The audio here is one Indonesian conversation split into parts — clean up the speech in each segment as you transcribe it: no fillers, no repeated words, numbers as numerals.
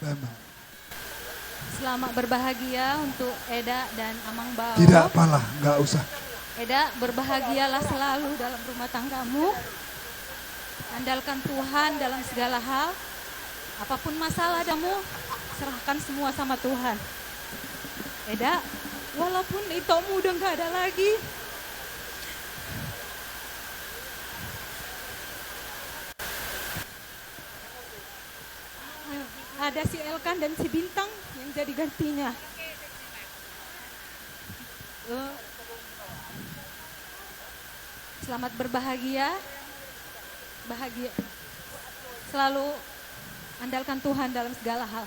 Memang. Selamat berbahagia untuk Eda dan Amang Bao. Tidak apalah, nggak usah. Eda, berbahagialah selalu dalam rumah tanggamu. Andalkan Tuhan dalam segala hal. Apapun masalah kamu, serahkan semua sama Tuhan. Eda, walaupun itomu udah nggak ada lagi, ada si Elkan dan si Bintang yang jadi gantinya. Selamat berbahagia, bahagia. Selalu andalkan Tuhan dalam segala hal.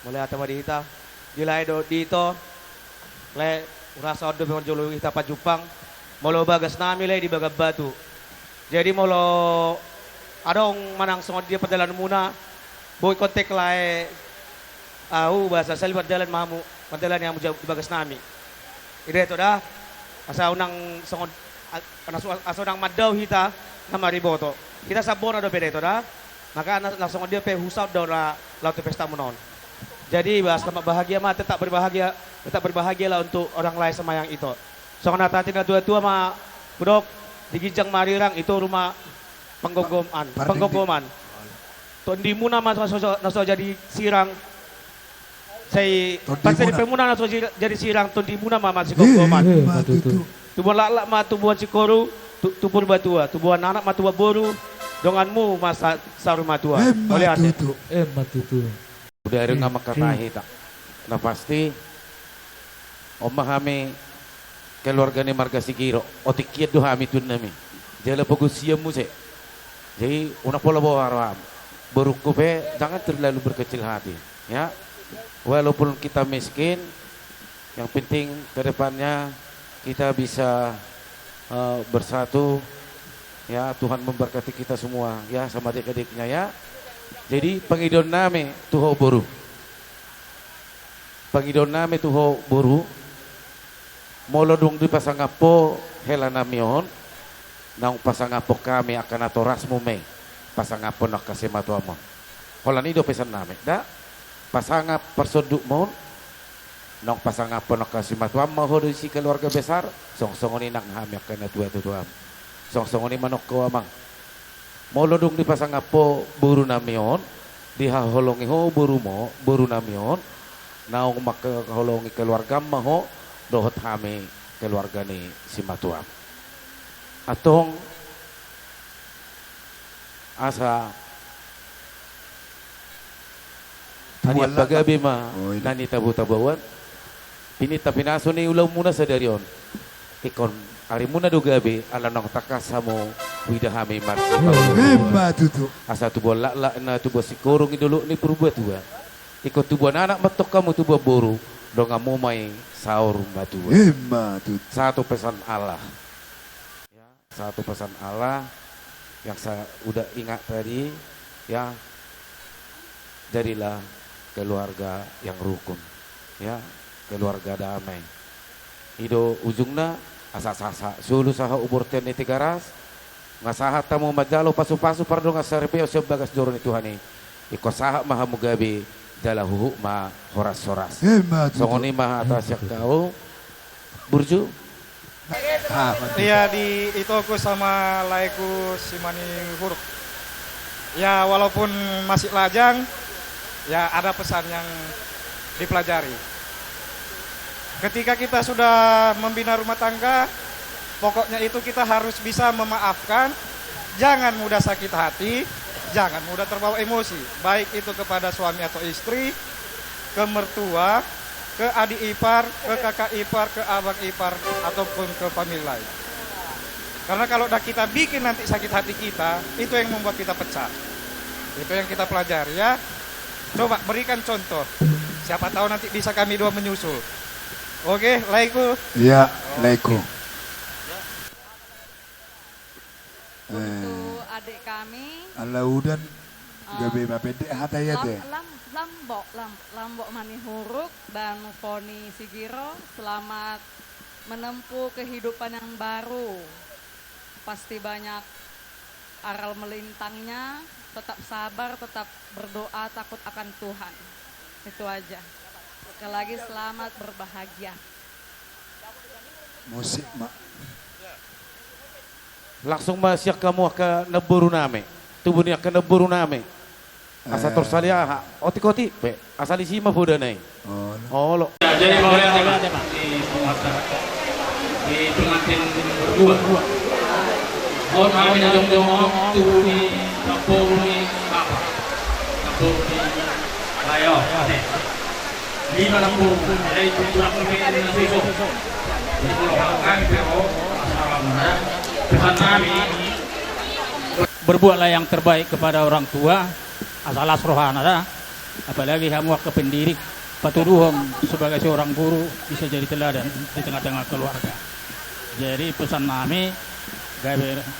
Mulai atama dita, dilay do dito, le urasa odo memang jolo kita pa Jupang, molo bagas nami le di bagab batu. Jadi molo adong manang songod dia padalan muna, boy kontek lae, bahasa sali padalan mamu, padalan yang di bagas nami. Ide itu dah, asa unang songod, asa unang madaw hita, nama riboto. Kita sabon ada beda itu dah, maka langsung dia pe husap daun la lautu pesta munon. Jadi selamat bahagia mah tetap berbahagialah untuk orang lain sama yang itu. Soalnya tadi tua-tua mah budok di Gijang Marirang itu rumah penggogoman. Tondi muna mah naso jadi sirang. Saya pas di pemuna naso jadi sirang tondi muna mah masih gogoman. Tubuhan lalak mah tubuhan sikoru, tubuhan batua, tubuhan anak mah tubuhan boru, donganmu masa saruma tua. Oleh matutu. Udah rin nga makakahita na pasti omah kami keluarga ni Marga Sigiro o tikiat do kami tun nami jala pagusya mo se jadi una pola bawa haram beruk pe jangan terlalu berkecil hati ya walaupun kita miskin yang penting ke depannya kita bisa bersatu ya Tuhan memberkati kita semua ya sama adik-adiknya ya. Jadi pangidon nami tuho boru. Pangidon nami tuho boru. Molodong di pasangapo hela namion. Nang pasangapo kami akan atoras mo me. Pasangapo nak kasi matuamon. Holan ido pesan nami. Da pasangap persoduk mon. Nang pasangapo nak kasi matuam mahodo si keluarga besar. Song-songoni nang hami akan atuam. Song-songoni manok ko amang. Molodong di pasangapo buru namion dihaholongi ho buru namion naong makaholongi keluarga maho dohot hami keluarga ni si matuam atong asa tadi pagabi ma nani tabu-tabuan pinita pinaso ni ulaw muna sa darion ikon ari muna do gabi ala nang takasamo widahami marsi Matutu. asa tubo lak na tubo sikorong idolo ni purba tua ikut tubo anak matok kamu tubo boru do ngamu may saur matua Matutu. satu pesan Allah ya satu pesan Allah yang saya udah ingat tadi ya jadilah keluarga yang rukun ya keluarga damai ido ujungna asa-sasa sulu saha ubur teni tigaras ngasaha tamu majalo pasu-pasu pardo ngasarepeo sebagas doroni Tuhani iko saha maha mugabe dalahu ma horas-horas songoni maha atas kau burju iya di itu aku sama laiku simani huruf ya walaupun masih lajang ya ada pesan yang dipelajari. Ketika kita sudah membina rumah tangga, pokoknya itu kita harus bisa memaafkan, jangan mudah sakit hati, jangan mudah terbawa emosi, baik itu kepada suami atau istri, ke mertua, ke adik ipar, ke kakak ipar, ke abang ipar, ataupun ke famili lain. Karena kalau udah kita bikin nanti sakit hati kita, itu yang membuat kita pecah. Itu yang kita pelajari ya. Coba berikan contoh, siapa tahu nanti bisa kami dua menyusul. Oke, laiku. Ya, laiku. Untuk adik kami. Alaudan gabe mapede hataya deh. Lambok Mani Huruk dan Foni Sigiro selamat menempuh kehidupan yang baru. Pasti banyak aral melintangnya, tetap sabar, tetap berdoa, takut akan Tuhan. Itu aja. Sekali lagi selamat berbahagia. Musik mak. Langsung masyak kamu akan neburu name. Tubuhnya akan neburu name. Asa torsalia oti-koti pe asal isi mah boda nai. Oh lo. Jadi mau lihat di masyarakat di pengantin berdua. Oh kami jong tubuh di kampung di apa? Kampung di Layo. Di mana pun dari tujuan pemimpin Indonesia. Di pulau kami PO Assalamualaikum. Pesan kami berbuatlah yang terbaik kepada orang tua. Asalas rohana, apalagi kamu ke pendiri, patuduhom sebagai seorang guru bisa jadi teladan di tengah-tengah keluarga. Jadi pesan kami,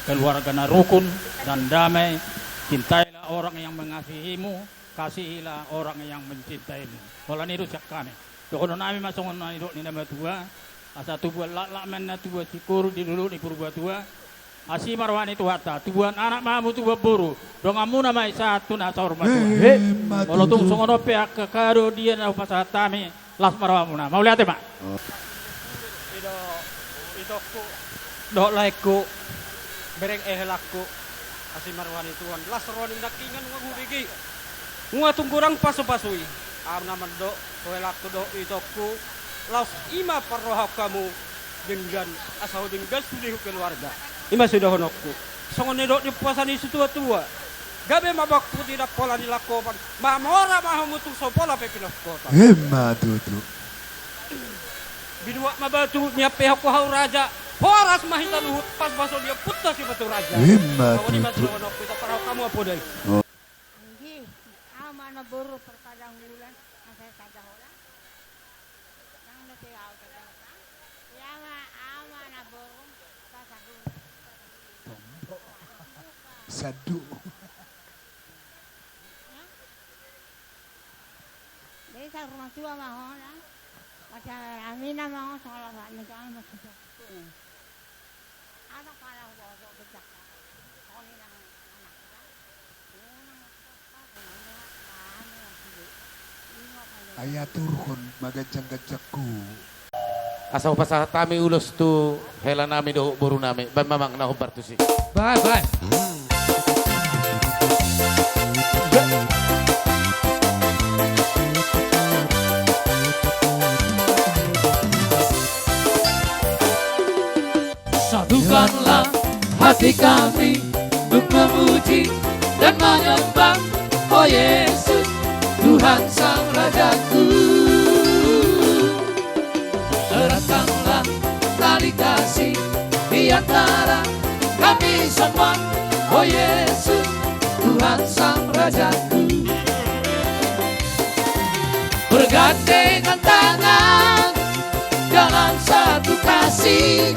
keluarga rukun dan damai, cintailah orang yang mengasihimu, kasihilah orang yang mencintaimu. Kalau ini rusak kami. Kalau kami masuk hidup ni nama tua, asa tubuh lakmen na tubuh sikur di dulu di purba tua. Asi marwan itu hata, tubuhan anak mamu tubuh buru, dong amu nama satu na saur matu. Kalau tung songono pihak kekado dia na pasat kami las marwamu na. Mau lihat ya, Pak? Itu ku dok laiku bereng laku asi marwan itu an las ronin dakingan ngagu bigi. Ngua tungkurang pasu-pasui. Am naman do laku do itu ku las ima parrohak kamu dengan asal dengan sudah keluarga. Ima sudah honokku. Songon nedok di puasan isu tua-tua. Gabe mabakku tidak pola dilakukan. Mamora mahamutu sopola pepinos kota. Hema tutu. Bidua mabatu nya pihak hau raja. Horas mahita luhut pas baso dia putus si batu raja. Hema Songon ima tutu. sudah honokku. Kita parau kamu apa deh? Nggih, amana buru perkadang bulan, asa kadang ora. Nang nete au kadang. Ya amana buru pasaku. Sadu. Jadi sa rumah tua mah ora. Pada amina mah salah negara masih. Anak kalau bawa becak. Oni nang anak kan. Ayah turun magajang-gajagku. Asa upasa tami ulos tu hela nami do buru nami. Ba mamang na hubar tu si. Bye bye. Satukanlah hati kami untuk memuji dan menyembah Oh Yesus, Tuhan Sang Rajaku. Eratkanlah tali kasih di antara kami semua Oh Yesus, Tuhan Sang Rajaku. Bergandengan tangan dalam satu kasih,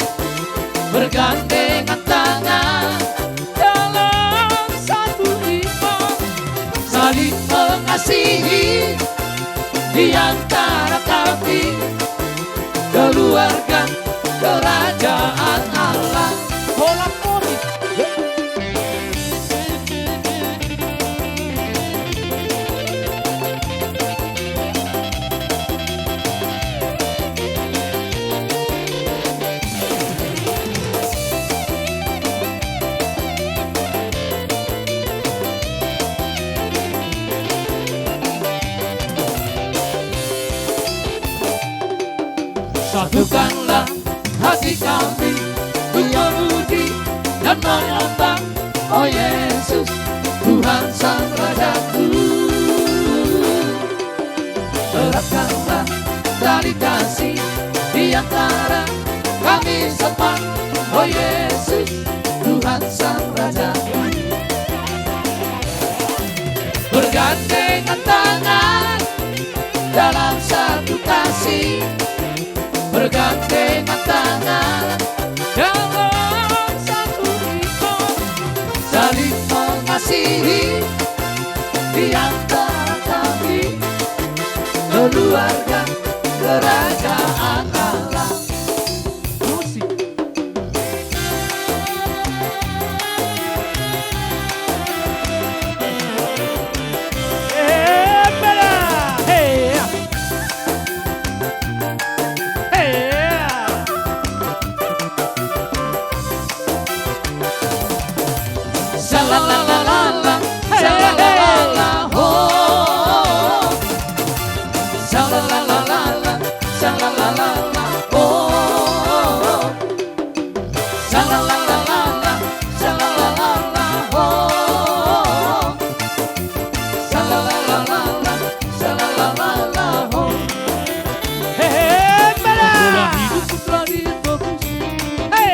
bergandengan tangan dalam satu iman, saling mengasihi di antara kami, keluarga kerajaan Allah. Bola poli. Satukanlah hati kami untuk memuji dan menyembah Oh Yesus, Tuhan Sang Rajaku. Eratkanlah tali kasih di antara kami semua Oh Yesus, Tuhan Sang Rajaku. Bergandengan tangan dalam satu kasih, bergandengan tangan dalam satu iman, saling mengasihi di antara kami, keluarga kerajaan Allah. Musik. Sha-la-la-la-la, sha-la-la-la-la, oh. Sha-la-la-la-la, sha-la-la-la-la, oh. Sha-la-la-la-la, sha-la-la-la-la, oh. Sha-la-la-la-la, sha-la-la-la-la, oh. Pola hidupku telah ditebus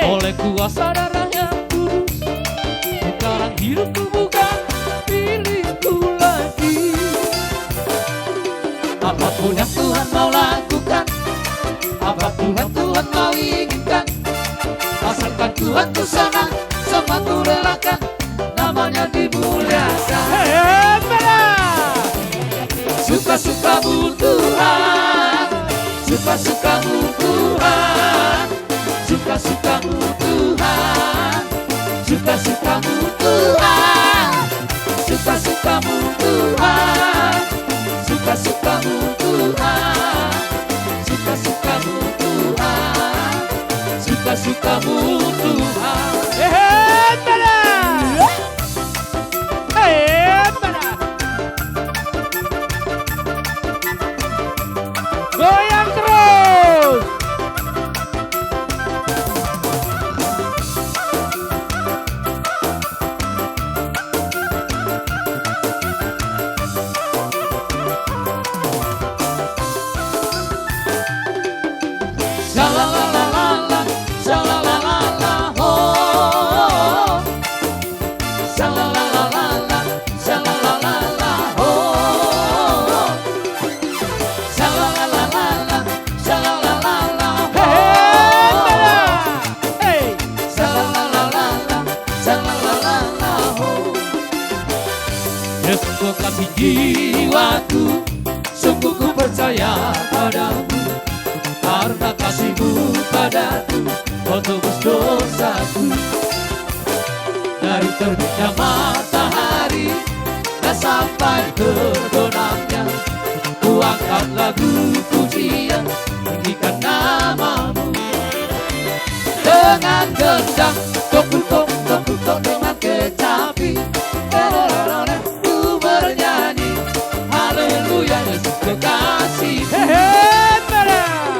oleh kuasa darah yang kudus. Sekarang hidupku bukan milikku lagi. Apapun yang Tuhan mau lakukan, apapun yang Tuhan mau inginkan, asalkan Tuhan ku sana, semua ku relakan, namanya dimuliakan. Suka-sukamu Tuhan, suka-sukamu Tuhan, suka-sukamu Tuhan, suka-sukamu Tuhan, suka-sukamu Tuhan, suka-sukamu Tuhan, suka-sukamu Tuhan, suka-sukamu Tuhan. Goyang terus. Sha-la-la-la-la, sha-la-la-la-la, oh. Sha-la-la-la-la, sha-la-la-la-la, oh. Sha-la-la-la-la, sha-la-la-la-la, oh. Sha-la-la-la-la, sha-la-la-la-la, oh. Yesus kekasih jiwaku, sungguh ku percaya padamu. Karena kasih-Mu padaku, Kau tebus dosaku. Dari terbitnya matahari dan sampai terbenamnya, ku angkat lagu pujian, tinggikan nama-Mu. Dengan gendang, tok-tok, tok-tok, dengan kecapi, ku bernyanyi, haleluya Yesus kekasih.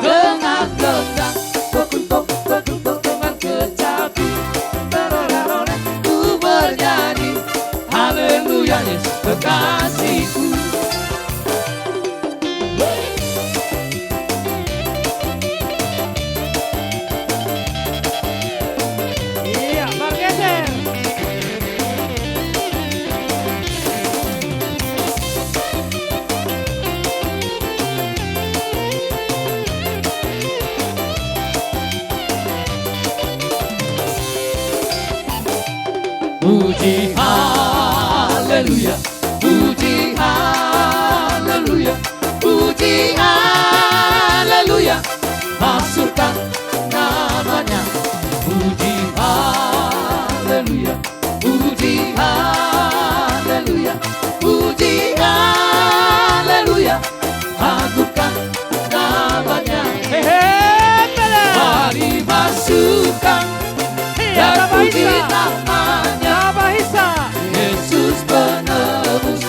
Dengan gendang, tok-tok, tok-tok, dengan kecapi, ku bernyanyi, haleluya Yesus kekasihku. Iya, bergeser. Puji haleluya, puji haleluya, puji haleluya, maksudkan namanya. Puji haleluya, puji haleluya, puji haleluya, agungkan namanya. Mari masukkan dan puji namanya. Yesus penebus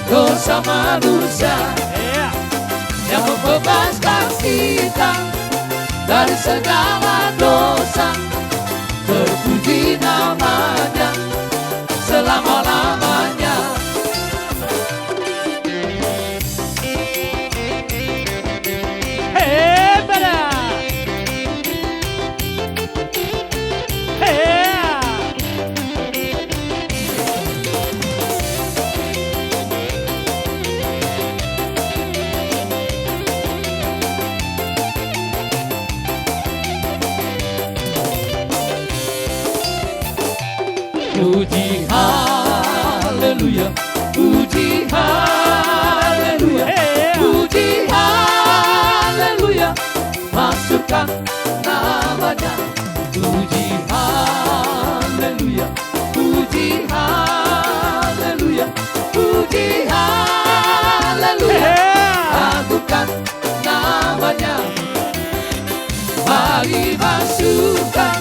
dosa manusia, yang membebaskan kita dari segala dosa. Terpuji namanya selama-lamanya. Puji haleluya, puji haleluya, puji haleluya, masukkan namanya. Puji haleluya, puji haleluya, puji haleluya, agungkan namanya. Mari masukkan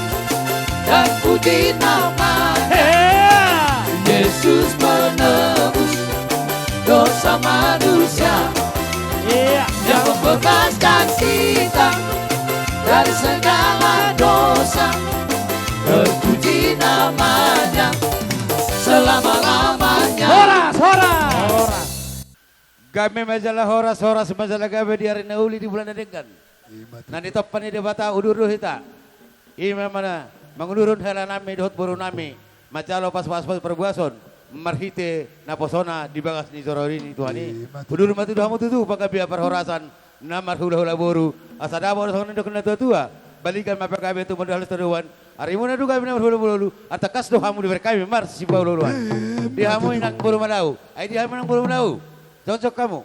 dan puji namanya. selama-lamanya. Horas. Kami majalah horas majalah kami di hari nauli di bulan adegan. Nanti topan di bata udur hita. Ima mana mengurun hela nami dohot boru nami. Macalo pas perbuason. Marhite naposona di bagas ni zororini tuhani. Udur mati dohamu tutu pakai biar perhorasan. Namar hula boru. Asada boru songan dok na tua. Balikan mapa kami itu modal seruan. Arimu na duga bina hulu. Atakas dohamu di berkami mar si bauluan. Dihamu inang boru malau. Ai dihamu inang boru malau. Jongcok kamu.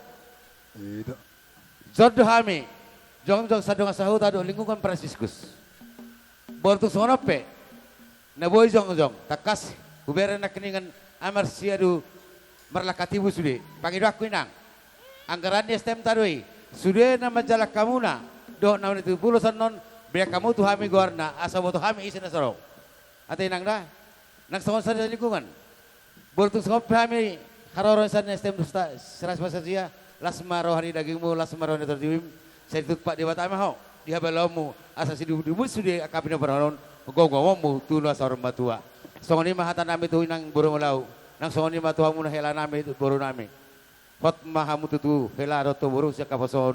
Jodoh kami. Jongcok sadong asahut ado lingkungan Franciscus. Bortu sonope. Na boy jong. Takas. Ubera na keningan amar siadu merlakatibu sude. Pangidu aku inang. Anggaran di STM tarui. Sude na majalah kamuna. Doh na itu pulusan non. Biar kamu tuh kami guarna. Asa boto kami isi nasarong. Ate inang dah. Nang songon sa lingkungan. Bortu sonope kami. Haroron sa STM seras pasasia. Lasma rohani dagingmu. Lasma rohani terdiwim. Saya ditut pak dewa tama ho. Di habalamu. Asa si dibu sude akapina berharon. Gogomomu tula sa orang batua. Songon ni mahatan nami tu inang buru malau. Nang songon ni matuhamu na hela nami tu buru nami. Hot mahamu tutu hela roto buru siya kapason.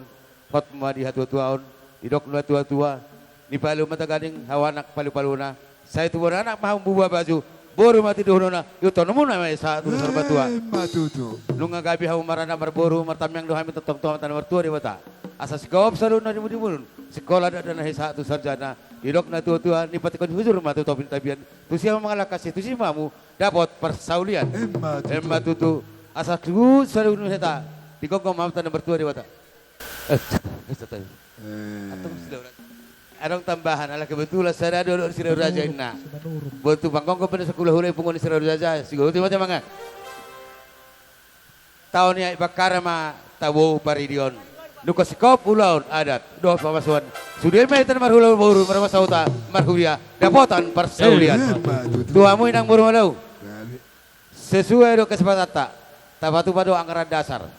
Hot ma di hatu tuaon. Didok nua tua. Ni palu mata ganing hawanak palu na. Saya tu buru anak maham buba baju. Boru mati dono na. Yuto nemu na may sa tulo sa batua. Matutu. Lunga gabi hamu marana marboru martamyang dohami tetong tan martua di bata. Asa sikawap salun na dimulun. Sekolah ada na hisa tu sarjana. Didok na tua ni patikon huzur matu topin tabian. Tu siya mga lakas tu si mamu dapat persaulian. Emma tutu asa ku salun heta. Dikok mam tan bertua di bata. Anong tambahan ala kebetulan saya dulu si Raja Inna. Bantu pangkong ko pada sekolah hulai pungon si Raja. Siguro ti mata mga. Tahun ni ibakara ma tawo paridion. Lukas kop ulaun adat doh pamasuan. Sudah mai tan marhula boru marmasauta marhulia dapotan persaulian. Tuamu inang boru malau. Sesuai do kesepakatan. Tabatu pado anggaran dasar.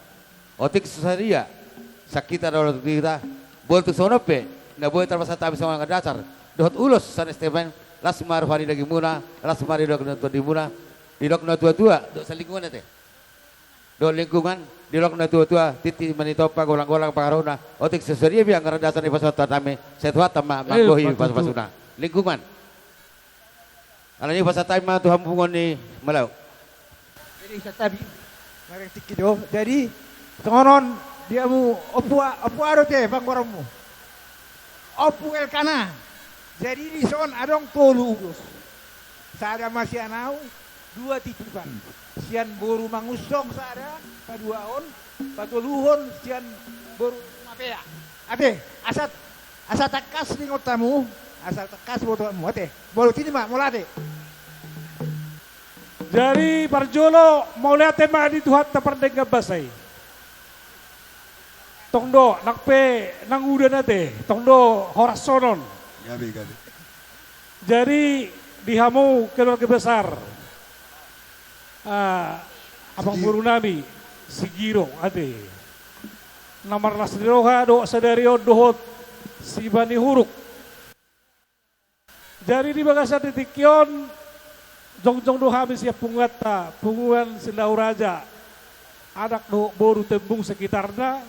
Otik susaria. Sakita dolo kita. Boltu sonope. Na boleh terpaksa tabi sama anggaran dasar. Dohot ulos san Esteban. Las marfani dagi muna. Las mari dok nonton di muna. Di dok na tua-tua. Dok sa lingkungan ete. Do lingkungan di lok na tua titi manitopa golang-golang pangarona otik sesuria bi anggaran dasar ni pasota tame setua tama manggohi pasuna lingkungan alani pasata ma tuhan pungon ni malau jadi satabi mareng tikido jadi tongonon diamu opu aro te bangorongmu opu elkana jadi di son adong tolu urus sada masih anau dua titipan sian boru mangusong sada paduaon patuluhon sian boru mapea ate asat takas ningotamu asal takas botomu ate bolu tini mak molate jadi parjolo mau lihat tema di tuhat tapardeng basai tongdo nakpe nang udan ate tongdo horasonon Gabi. jadi dihamu keluarga besar abang buru nami Sigiro ade namar lasdiroha do sadario dohot si bani huruk jadi di bagasa titikyon jong do habis ya pungata punguan silau raja anak do boru tembung sekitarnya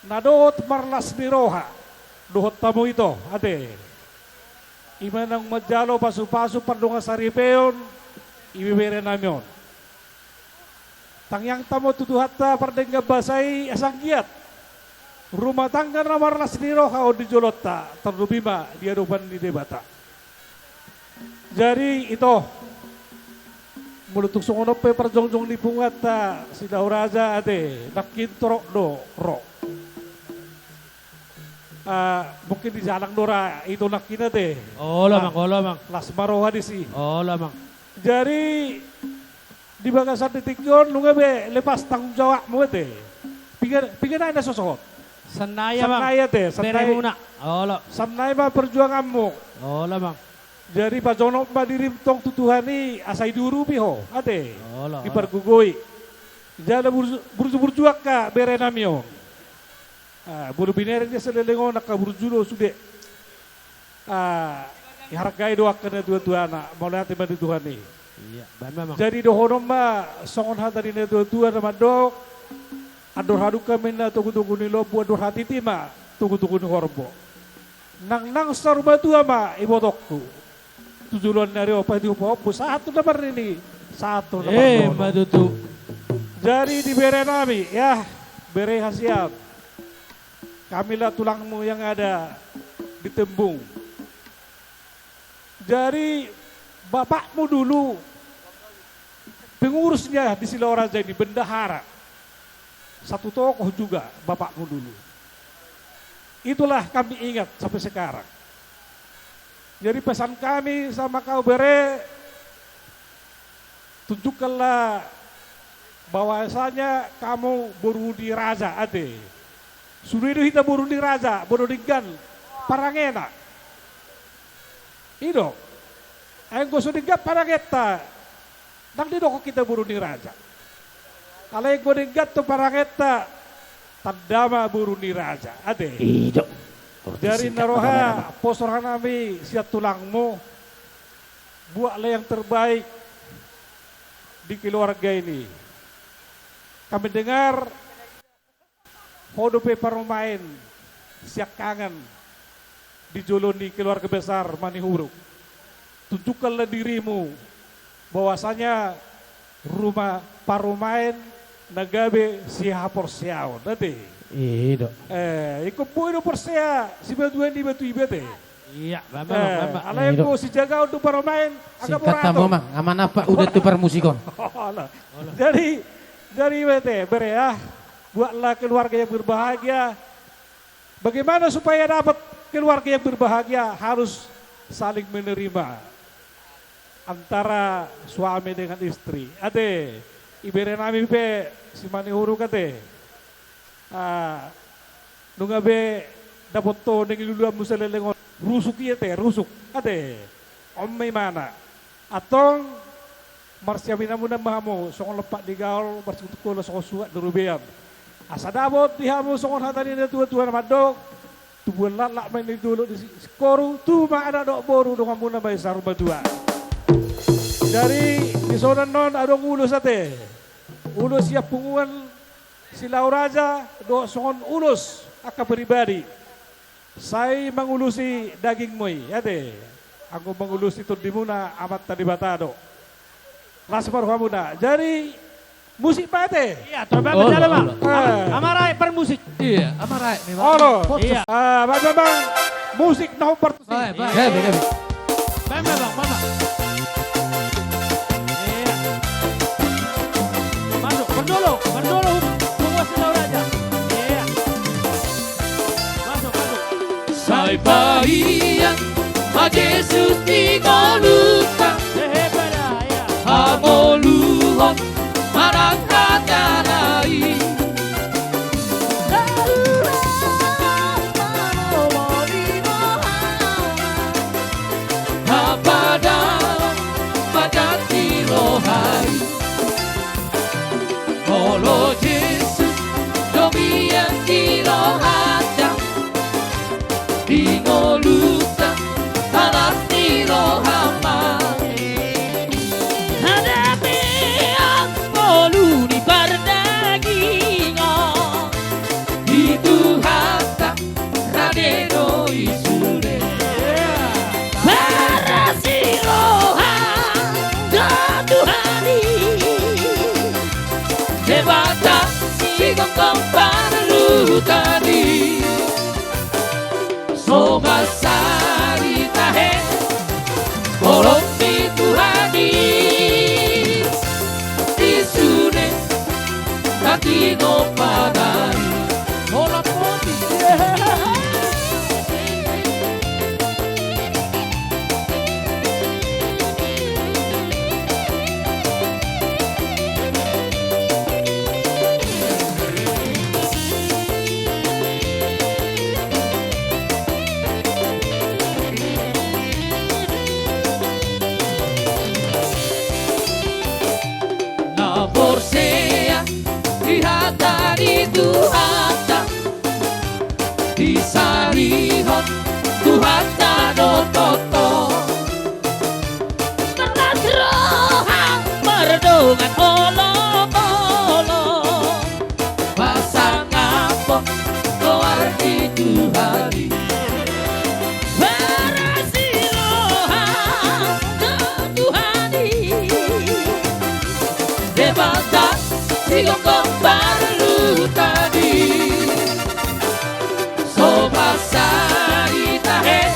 nadot marlas diroha dohot tamu itu ade imanang majalo pasu-pasu pardunga saripeon ibibere namion tangyang tamo tutuhata pardengga basai asang giat rumah tangga namarlas niro kau di jolota terdubima dia doban di debata jadi itu mulutuk songonope perjongjong di pungata si dauraja ade nakin torok do ro mungkin di jalang dora itu nakin ade lamang las maroha di si lamang jadi di bagasan titik yon lu ngabe lepas tanggung jawab mu teh. Pikir ada sosok. Sanaya teh, beremuna. Sanaya mah perjuanganmu. Bang. Jadi Pak Jono dirim tong tutuhani asai duru piho, ate. Dipergugoi. Jadi berjuang ka berenamio. Buru binere dia selelengo nak burjudo sude. Hargai doa kena dua-dua anak, mau lihat di Tuhan nih. Iya, memang. Jadi dohonom ma songon hatari na tua na madok. Ador hadu kami na tugu-tugu ni lobo ador hati tima tugu-tugu ni horbo. Nang saruba tua ma ibotokku. Tujuan dari opa di opo satu nomor ini. Satu nomor. Madutu. Jadi di bere nami ya bere hasiam. Kamilah tulangmu yang ada di tembung. Jadi bapakmu dulu pengurusnya di Silauraja ini bendahara. Satu tokoh juga bapakmu dulu. Itulah kami ingat sampai sekarang. Jadi pesan kami sama kau bere, tunjukkanlah bahwasanya kamu Burundi Raja ade. Sudah itu kita Burundi Raja, Burundi Gan, Parangena. Ido, engko sudah gat Parangeta, nang di doko kita Burundi Raja. Kalau engko digat tu Parangeta, tandama Burundi Raja ade. Ido. Dari naroha posorhan kami siat tulangmu, buatlah yang terbaik di keluarga ini. Kami dengar hodope parumain siap kangen di Joloni keluarga besar Manihuruk. Tunjukkanlah dirimu bahwasanya rumah parumain nagabe sihapor siaw nanti. Iya. Ikut poin persia si batuan di batu ibete. Iya, memang. Alayku si jaga untuk parumain agak Kata mama, aman apa udah tukar musikon. Dari ibete bere ya, buatlah keluarga yang berbahagia. Bagaimana supaya dapat keluarga yang berbahagia harus saling menerima antara suami dengan istri. Ade, ibere nami pe si Manihuru kate. Nunga be dapat to dengan luluan musalelengon rusuk iya teh rusuk ade omme mana atong marsiamina muna mahamo songon lepak di gaul bersekutukulah songon suat durubeam asa dabot dihamu songon hatani na tua-tua na madok tubuhan lalak main dulu di skoru tu ma ada dok boru dengan muna bay saruba dua dari di sonan non adong ulus ate ulus siap punguan Silauraja do songon ulus aka pribadi. Saya mengulusi daging moi, ya deh. Aku mengulusi itu di muna amat tadi batado. Ras parhamuna. Jadi musik pate. Iya, coba berjalan bang. Amarai per musik. Iya, amarai. Halo. Iya. Bang, musik nahu pertusi. Baik. Bang. Iya. Masuk, berdulu. Silauraja. Iya. Masuk. Sai Bahia, a Jesus tingoluka. Ya. Amoluhon, marangkatanai. Hapada, magati rohai. Molo Jesus, domian kilo ada. Ingoluta, alas nilo hama. Hadapi ang poluni bardagingo. Itu hata radeno isure. Para siroha Tuhani. Debata sigong kompara lutani. Soma sarita he Bolong mi Tuhani Isune Kaki no padari Bola poti Borsea di hatari Tuhata di sarihon Tuhata no toto Terladroha dengan olo-olo pasangan pun keluar di Tuhari berasilohan ke Tuhari debata sigong kembar lu tadi sobasa itahe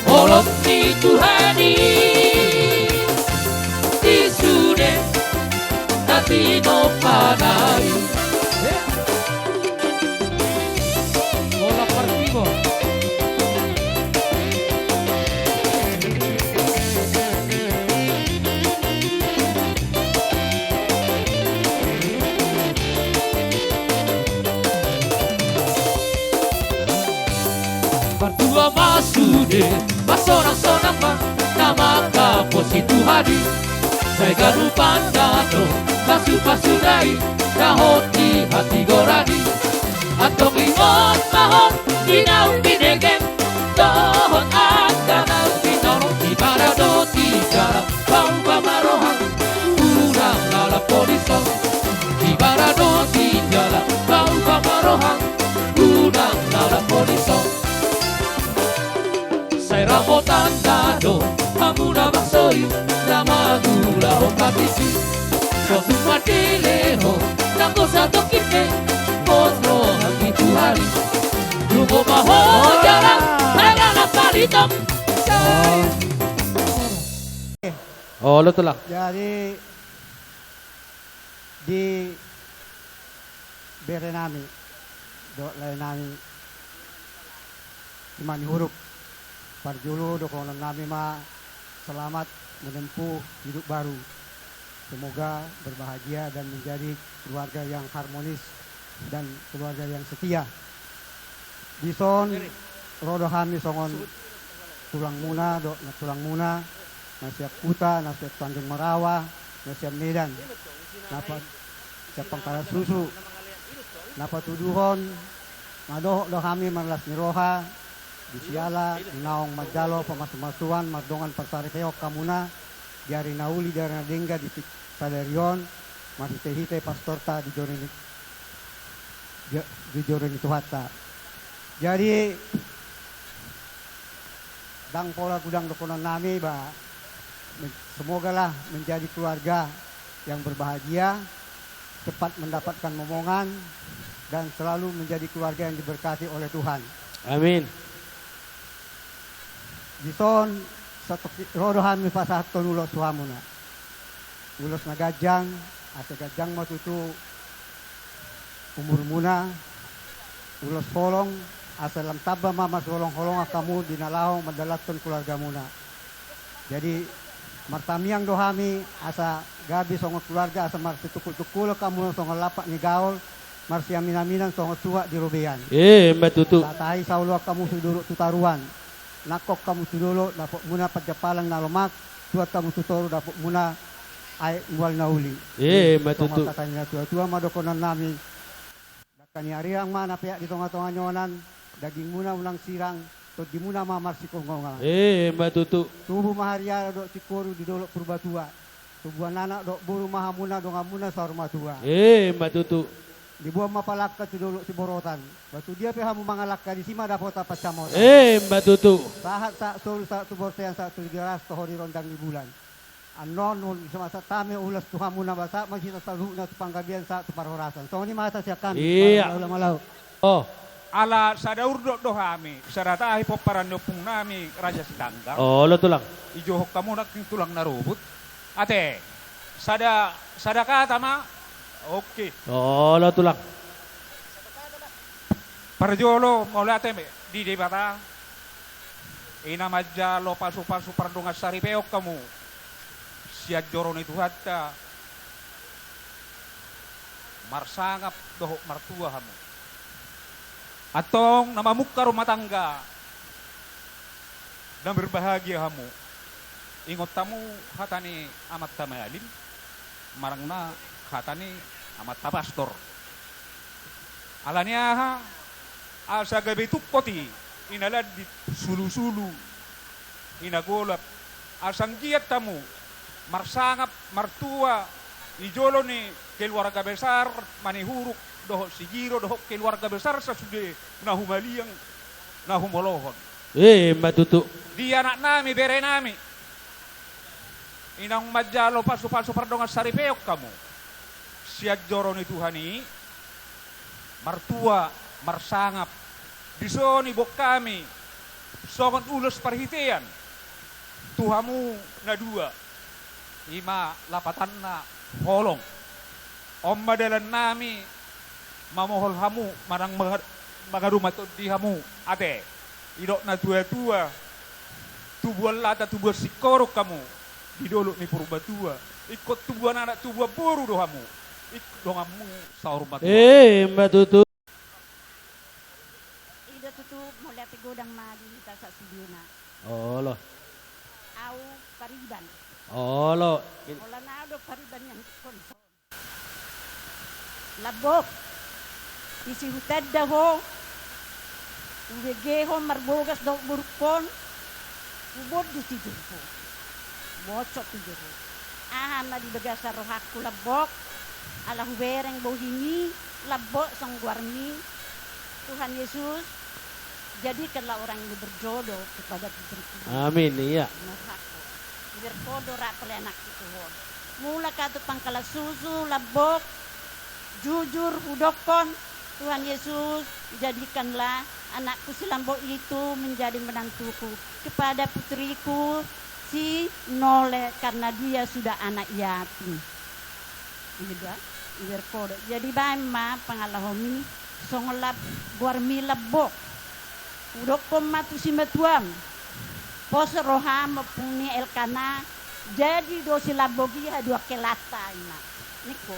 olok di Tuhari isude tapi no panai Bola Persibo. Berdua masude basona-sona pa nama kapos itu hari saya garu pandado pasu-pasudai dahoti hati gorani atong ingon mahon dinaw binegeng dohon agana binolong ibarado tiga bau pamarohan kurang lala poliso ibarado tiga bau pamarohan kurang lala poliso saya rabotan dado hamuna baksoi lama gula hokatisi suatu matileho nanggo satu kite potro itu hari lugo maho jalan harana palitom Oh, lo tulang. Jadi di Berenami, do lainami Imani huruf parjulu dokonan nami ma selamat menempuh hidup baru. Semoga berbahagia dan menjadi keluarga yang harmonis dan keluarga yang setia. Dison rodo hami songon tulang muna do na tulang muna nasiap kuta nasiap Tanjung Merawa nasiap Medan napa siap Pangkalan Susu napa tuduhon ngado do kami malas niroha disiala naong majalo pamasumasuan mardongan persarikeok kamuna diari nauli diari nadengga di sadarion masih tehite pastorta di joreni tuhata. Jadi dang pola gudang dokonan nami ba semogalah menjadi keluarga yang berbahagia, cepat mendapatkan momongan dan selalu menjadi keluarga yang diberkati oleh Tuhan. Amin. Dison satu rodo hami pasat ulos suhamuna. Ulos na gajang, ate gajang matutu umur muna, ulos polong, asalam taba mama solong-holong kamu dinalahong madalatun keluarga muna. Jadi martamiang dohami asa gabi songo keluarga asa marsi tukul-tukul kamu songo lapak ni gaul marsi amin-aminan songo tua di robean. Matutu. Tatai saulo kamu suduruk tutaruan. Nakok kamu sudolo dapok muna pajapalang nalomak, tuat kamu tutoro dapok muna ay mual nauli. Matutu. Songo katanya tua-tua madokonan nami. Dakani ariang mana pihak di tonga-tonga nyonan daging muna ulang sirang tot di muna mamar si kongonga. Matutu. Tubuh mahariara dok cikoru di dolok purbatua. Tubuh anak dok buru mahamuna dongamuna sarmatua. Matutu. Di buah mapalakka di dolok si borotan. Batu dia pihak mangalakka di sima dapot apa camot. Matutu. Sahat sak sol sak tubor sean sak tugiras tohori rondang di bulan. Anon semasa tame ulas tuhamuna basa magsita saluna panggabian sak tuparhorasan. So ni mata siya kami. Iya. Malaw. Oh. Ala sadaur do hami sarata ahi poparando pung nami raja sidanggang. Oh, lo tulang. Ijohok kamu nak tulang narubut. Ate sadaka tama. Oke. Oh, lo tulang. Parjolo mola ate di debata. Ina majalo pasu-pasu pardunga saripeok kamu. Siad joron itu hatta. Marsangap dohok martua kamu. Atong namamukka rumah tangga dan berbahagia kamu. Ingot tamu hatani amat tamayalin, marangna hatani amat tapastor. Alanya asa gabi tukpoti inalad di sulu-sulu inagolap asang giat tamu marsangap, martua, ijolo ni keluarga besar, manihuruk, dohok sigiro, dohok keluarga besar sasude nahumaliang, nahumolohon. Matutu. Di anak nami, bere nami. Inang majalo pasu-pasu pardongan saripeok kamu. Siat joro ni Tuhani, martua, marsangap, disoni bok kami, songon ulus perhitian, Tuhamu na dua, ima lapatan na holong, om madalan nami, mamohol hamu, manang magarumat di hamu, ate, idok na tua-tua, tubuan lata tubuan sikorok kamu, didolok ni purbatua, ikut tubuan anak tubuan boru dohamu, ikut dongamu saur matu. Mbak Tutu. Ida tutu mulai tegodang madi kita sa studiona. Oh loh. Au pariban. Oh loh. Ola na do pariban yang konson. Labok. Isi hutad daho. Uwegeho marbogas daw burukon. Ubod di tidurko. Bocok tidurko. Ahan na di bagasa rohakku labok. Ala hubereng bohini. Labok sang guarmi. Tuhan Yesus, jadikanlah orang ini berjodoh kepada putriku. Amin, iya. Nurhaku. Berjodoh rapel anak itu. Mula katu pangkala susu, labok, jujur, hudokon. Tuhan Yesus, jadikanlah anakku silambok itu menjadi menantuku kepada putriku si Nole karena dia sudah anak yatim. Ini dia, berjodoh. Jadi bama pangalahomi. Songolap guarmi labok udok matu si matuam pos roham puni elkana jadi dosi labogi dua kelata ina niko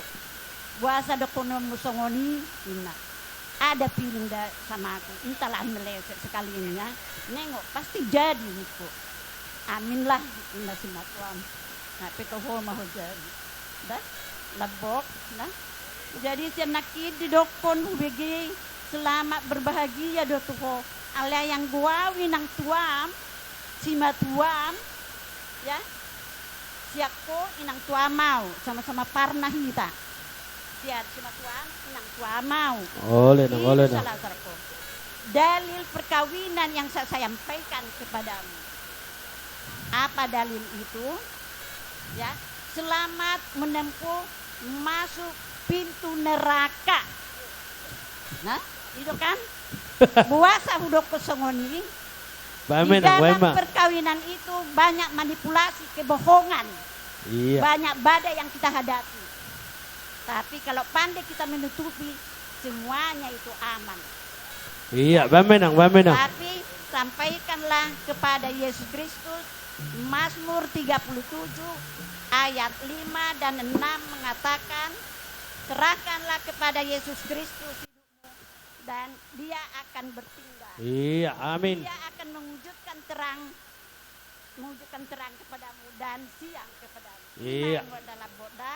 buasa dokono musongoni ina ada piling sama aku entahlah meleset sekali ini ya nengok pasti jadi niko amin lah ina si matuam nah petoho mau jadi dah labok nah. Jadi si anak di dokon hubegi selamat berbahagia do tuho ala yang guawi nang tuam si matuam ya siako inang tuamau sama-sama parna hita siat si matuam inang tuamau oleh nah. Salah sarko dalil perkawinan yang saya sampaikan kepadamu apa dalil itu ya selamat menempuh masuk pintu neraka. Nah, itu kan buasa hudok kesongoni. Di dalam perkawinan itu banyak manipulasi, kebohongan. Iya. Banyak badai yang kita hadapi. Tapi kalau pandai kita menutupi, semuanya itu aman. Iya, bamenang. Tapi sampaikanlah kepada Yesus Kristus, Mazmur 37 ayat 5 dan 6 mengatakan, serahkanlah kepada Yesus Kristus hidupmu dan dia akan bertindak. Iya, amin. Dia akan mewujudkan terang kepadamu dan siang kepadamu. Iya. Dalam boda,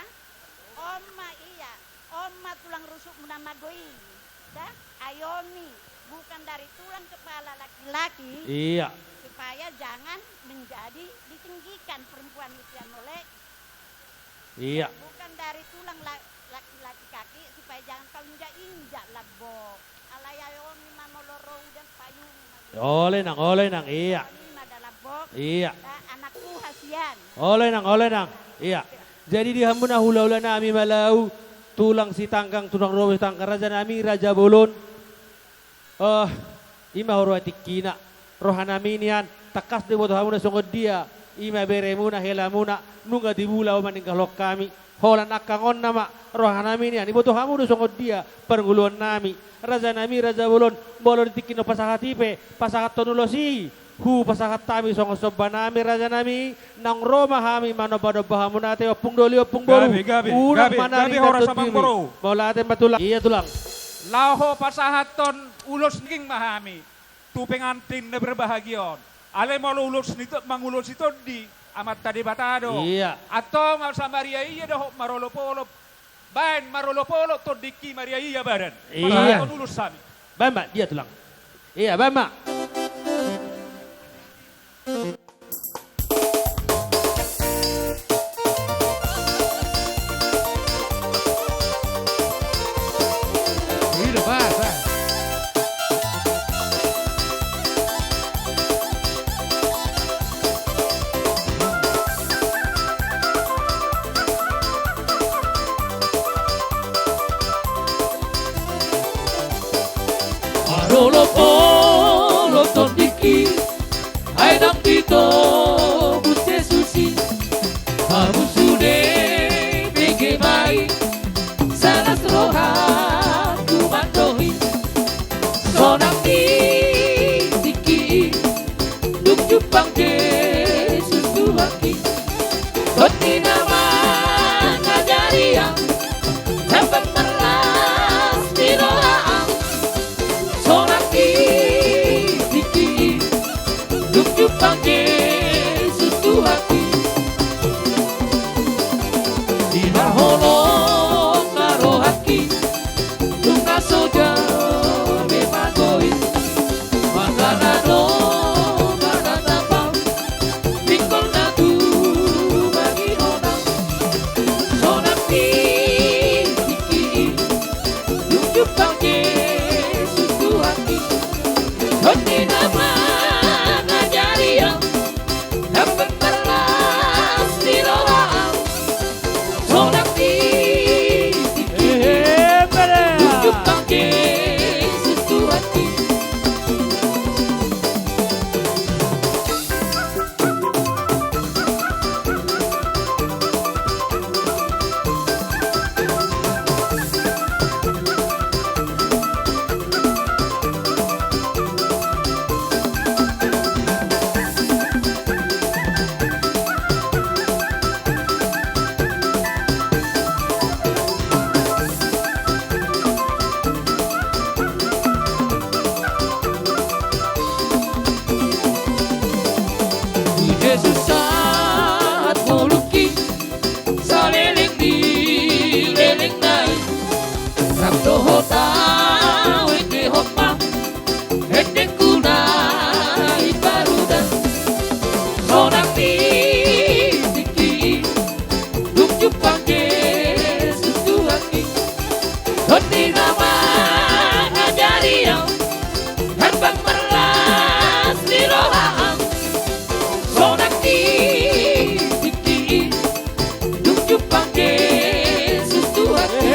Oma tulang rusuk munamagoi. Dah, ayomi bukan dari tulang kepala laki-laki. Iya. Supaya jangan menjadi ditinggikan perempuan itu yang oleh. Iya. Bukan dari tulang laki-laki kaki supaya jangan kau injak labok. Alayayomi mamoloro dan payung. Oleh nang, iya. Iya. Anakku hasian. Oleh nang, iya. Jadi di hambuna hula-hula nami malau tulang si tanggang tulang rowe tanggang raja nami raja bolon. Ima horwati kina rohanami nian takas de boto hamuna songod dia. Ima beremuna helamuna nunga dibula maning kalok kami. Holan akangon nama rohanami nian iboto hamuna songod dia pernguluan nami. Raja nami raja bolon tikino pasahatipe pasahat tonulosi. Pasahat tami songo sobanami raja nami nang Roma hami manobado bahamunate opung doli opung boru. Gabi hora sama koro. Maulate matulang. Iya tulang. Laho pasahaton ulos ning mahami. Tupengantin na berbahagion. Ale mau ulos nito mangulus ito di amat tadi batado. Iya. Atau sa Maria iya doh marolopolo. Bain marolopolo to diki Maria iya badan. Iya. Pasahaton ulus sami. Bamba dia tulang. Iya bamba. Lolo polo tondiki Hai dang dito Bute susi Hamu sude Bege mai Salas rohan Kumandohi Sonang di Tiki Duk jupang Yesus Tuhaki Koti nama Ngajari yang Sampai meras Di rohaan Sonang di Tiki Duk jupang Yesus Tuhaki Di marholong Narohaki Tunga soja Memagoi Makanado Manatapang Bingkol na tu Bagi onang Sonang di Tiki Jupang Yesus Tuhaki Hoti nama Ngajari yang Dapat meras Di rohaan Sonang di Tiki Jupang Yesus Tuhaki Yesus saat moluki Saleleng di leleng nai Sabdo hota weke hopang Hendek kuna ibarudan Sonang di tiki Duk jupang Yesus Tuhaki Hoti nama ngajari yang Harbang meras di rohaan Sonang di Tiki Duk jupang Yesus Tuhaki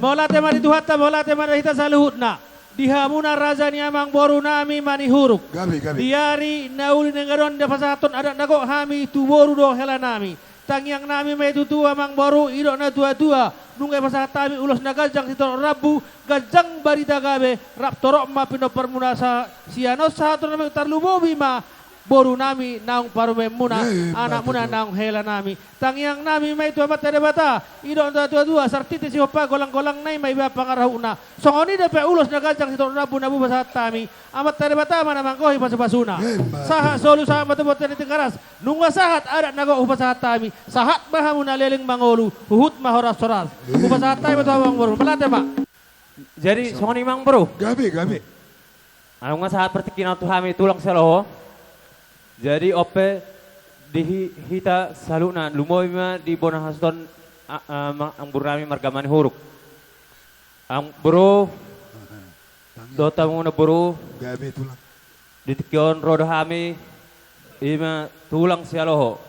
Mola tema di Tuhatta, mola tema di hita saluhutna. Dihamuna raja ni amang boru nami mani huruk. Gabi. Diari nauli nengaron da pasaton adat nako hami tu boru do hela nami. Tangyang nami may tutua amang boru idok na tua-tua. Nungay pasatami ulos na gajang sito rabu gajang barita gabe rap torok ma pino permuna sa siano sa hato nami tarlubo bima. Boru nami naung parume muna anak muna naung hela nami tangyang nami may tua mata bata idon tua sartiti si hopa golang-golang nai may pangarahuna songoni dape ulos na gajang sito nabu basat tami amat bata mana mangkohi pasubasuna saha solu saha matubot ni tingkaras nungwa sahat adat nago upasahat tami sahat mahamuna leling mangolu huhut mahoras-horas upasahat tami matawang boru pelate mak jadi songoni mang bro Gabi. Ano nga sahat pertikinan tuhami tulang seloho. Jadi ope di hita saluna lumoy ma di bonahaston ang burami margamani huruk. Ang buru dota muna buru Gabi tulang. ditikyon rodo hami ima tulang sialoho.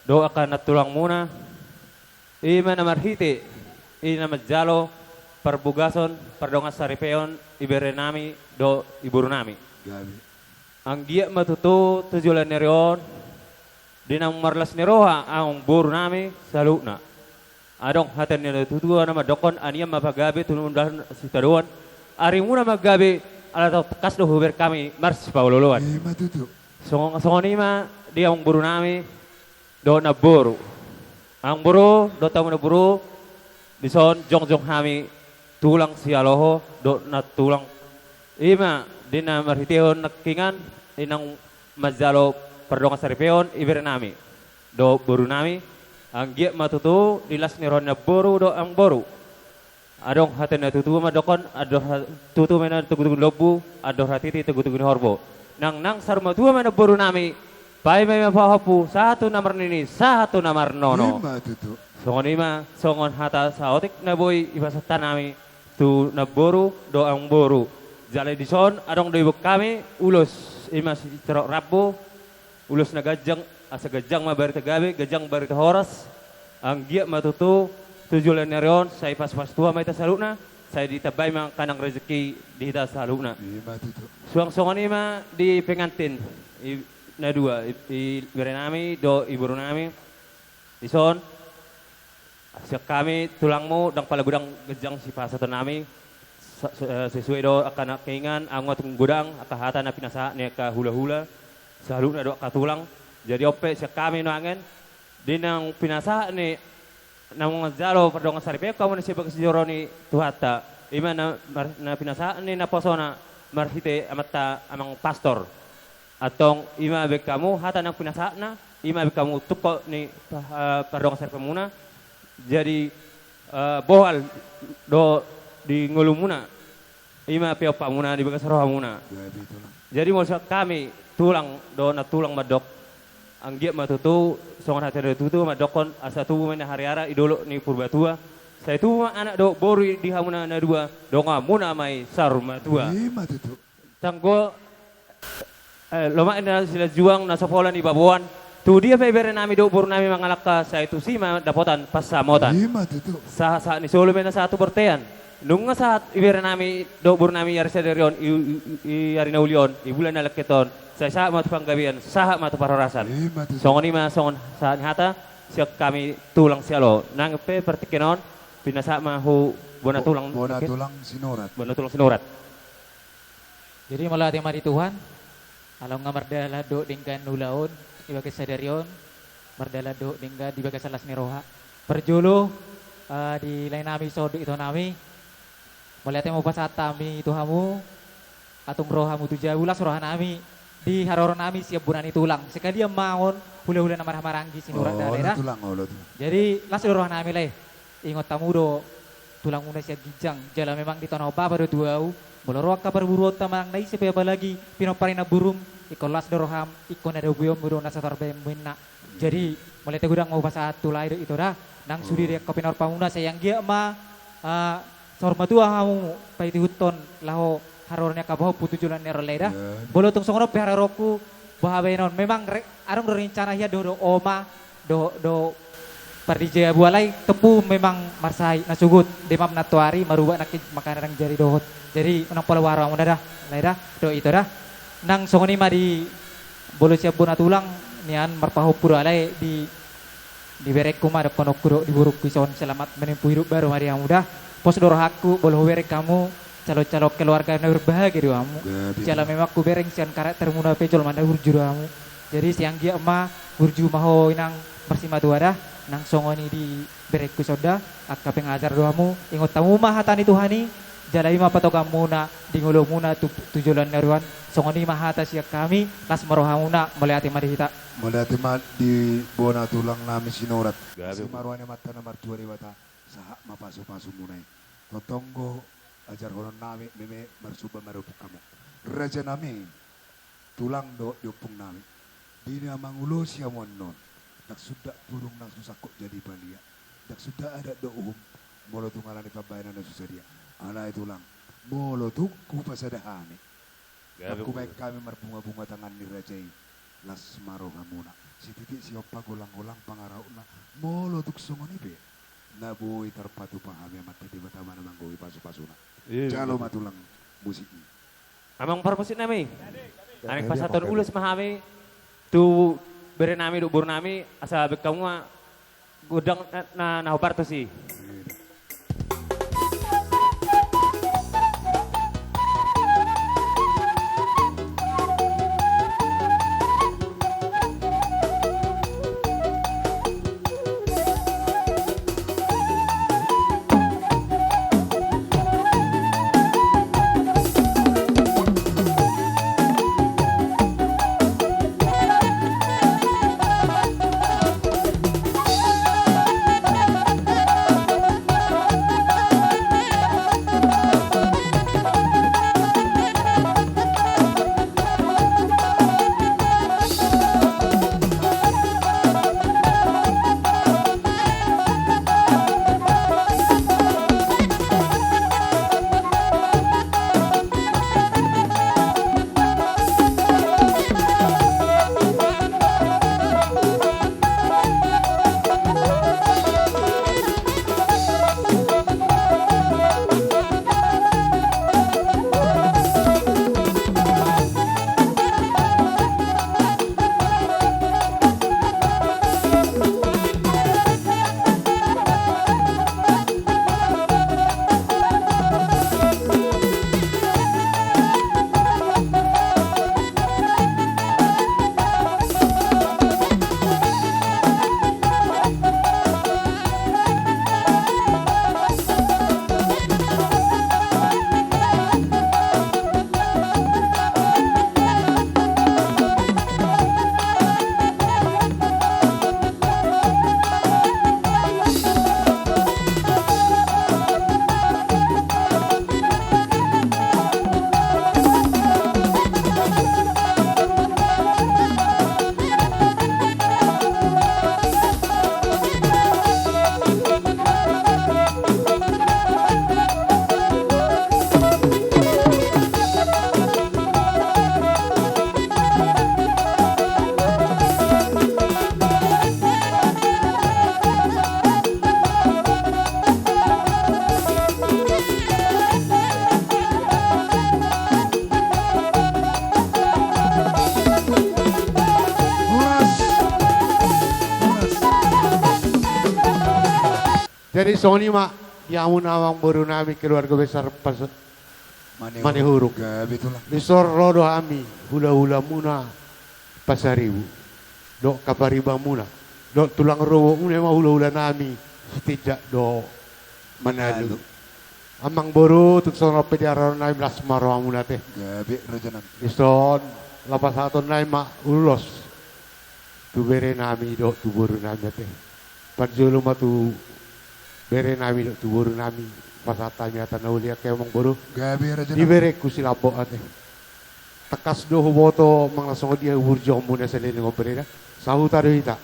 Do akan natulang muna. Ima namarhiti ina majalo perbugason perdongas saripeon ibere nami do iburu nami. Gabi. Ang giya matuto tujulan nerion dinang marlas ni roha ang buru nami saluna. Adong hatan nila tutua na madokon aniyam mapagabi tunundahan si taduan. Ari muna magabi ala tau tekas do huber kami mars paululuan. Matuto. Songon ima dia ang buru nami do na buru. Ang buru do tamu na buru dison jong hami tulang sialoho do na tulang ima dina marhitihon nakingan inang mazalo perdongas saripeon iber nami do boru nami ang giya matutu dilas ni ron na boru do ang boru adong haten na tutu madokon adoh tutu mena tugutugun lobu adoh hatiti tugutugun horbo nang sarma tua mena boru nami pai may mapahapu satu namar nini satu namar nono Matuto. songon ima songon hata sa otik na boy ibasatan nami tu na boru do ang boru Jalai dison adong do ibuk kami ulos ima si cerok rabu ulos na gajang asa gajang mabarita gabi gajang barita horas ang giya matutu tujulan nerion saya pas tua may tasaluna saya ditabay mga kanang rezeki di hita saluna Matuto. suang-suangan ima di pengantin na dua ibere nami do iburu nami dison siap kami tulangmu dang palagudang gajang si pasaton nami sesuai do akan keingan angot gudang akahata na pinasa ni ka hula-hula saluna do katulang jadi ope siya kami no angen dinang pinasa ni nang jalo perdongan saripe kamu siya bagasijoro ni tuhata ima na pinasa ni na posona marhite amata amang pastor atong ima be kamu hata nang pinasa na ima be kamu tuko ni perdongan saripe muna jadi bohal do di ngulu muna ima peo pa muna di bagas roha muna jadi maksud kami tulang do na tulang madok ang giya matutu songon hati do tutu madokon asa tubuh mena hari-ara idolo ni purbatua saya tu anak do boru di hamuna na dua do ngamuna mai saruma tua Matuto. tanggo loma ina sila juang na sapola ni babuan tu dia febere nami do boru nami mangalak ka saya tu sima dapotan pas samotan Matuto. sa ni solo mena satu bertean nung nga saat ibera nami do bur nami yari sa derion yari na ulion ibulan na laketon sa saha matu panggabian saha matu parorasan songon ima songon sa hata siya kami tulang sialo nang pe pertikinon pinasa mahu bona tulang sinurat jadi malah tema di Tuhan alam nga mardala do dingkan nulaon ibaga sa derion mardala do dingga di baga salas ni roha perjolo di lain nami sodo itu nami melihatnya mau pas tami Tuhamu atung rohamu tu jauh ulas roha nami di haroron nami siap bunani tulang sekali dia maun hula-hula nama maranggi sinurat daerah jadi las roha nami leh ingot tamu do tulang muna siap gijang jala memang di tanah bapa do duau bolorok kabar buru tamang nai siapa lagi pinoparina burung ikon las do roham ikon ada buyom buru nasa tarbe minna jadi melihatnya gudang mau pas tulai itu dah nang sudi dia kopinor pamuna sayang dia ma sorma tua hamu paiti huton laho harornya kabaho putu julan neroleda bolo tung songono pehararoku bahabenon memang arong rencana ya do oma do Pardija bualai tepu memang marsai nasugut demam natuari maruba nak makanan jari dohot. Jadi nang pola warang muna dah. Lai dah do itu dah. Nang songoni ma di bolo siap bona tulang nian marpaho pura alai di berek kuma ada ponok kuro di buruk kuison selamat menempuh hidup baru hari yang mudah. Pos doroh aku bolo berek kamu calo-calo keluarga yang berbahagia di kamu. Jala memang ku bereng sian karakter muna pecol mana urjur kamu. Jadi siang dia emak urju maho inang bersima dua dah. Nang songoni di bereku soda akka pengajar doamu ingot tamu mahatani Tuhani jalai ma patoga muna dingulo muna tujulan naruan songoni mahata siak kami las marohamuna melihat madi kita melihat di bona tulang nami sinorat simarwane mata nomor 2 riwata sahak mapasu-pasu munai totonggo ajar honon nami meme marsuba marupuk kamu raja nami tulang do diopung nami dina mangulo siamon non dak sudah burung nang susah kok jadi balia dak sudah ada doum molo tunggalan itabayan na susah dia ala itulang molo tuku pasadahani aku baik kami merbunga-bunga tangan ni rajai las maro hamuna si titik siapa golang-golang pangarauna molo tuk songoni be naboi terpatu pahami amat tadi batama namang gowi pasu-pasuna jalo matulang musiknya amang parmusik nami anek pasatun ulus mahami tu beri nami duk buru nami asal kamu mah gudang na parto sih. Jadi Sony mak yang nawang baru nami keluarga besar Manihuruk. Nisor rodo ami hula-hula muna pasaribu. Dok kapariba muna. Dok tulang rowo muna ma hula-hula nami tidak do Manado. Amang baru tuk sono pediaran nami las maro muna teh. Gabe rajanan. Nison lapas aton nami mak ulos. Tu bere nami dok tu baru nami teh. Panjulu ma tu bere nami dok tu baru nami pasatanya tanah ulia kayak omong baru di bere ku silabo ate takas do boto mang langsung dia burjo muna sa lini ngobrera sahu tado hita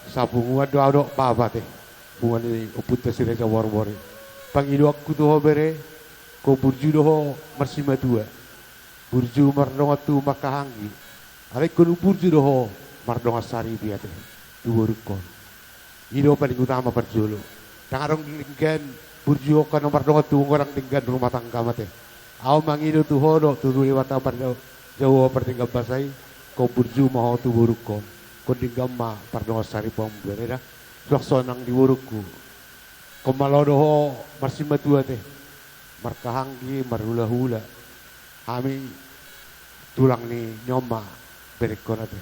sa bunga do ado baba te bunga ni uputta sire sa war-war pangido aku tu bere ko burju do marsima tua burju mardonga tu makahangi ale ko burju do mardonga sari biate tu baru kon Ido paling utama perjolo. Tangarong tinggan burjo ka nomor dong tu orang tinggan rumah tangga mate. Aw mangido tu hodo tu liwata pardo jauh pertinggal basai ko burju mau tu buruk ko tinggal ma pardo sari pom bereda. Suakso nang di burukku. Ko malodo ho marsima tua teh. Markahanggi marhula-hula. Kami tulang ni nyoma berikon ate.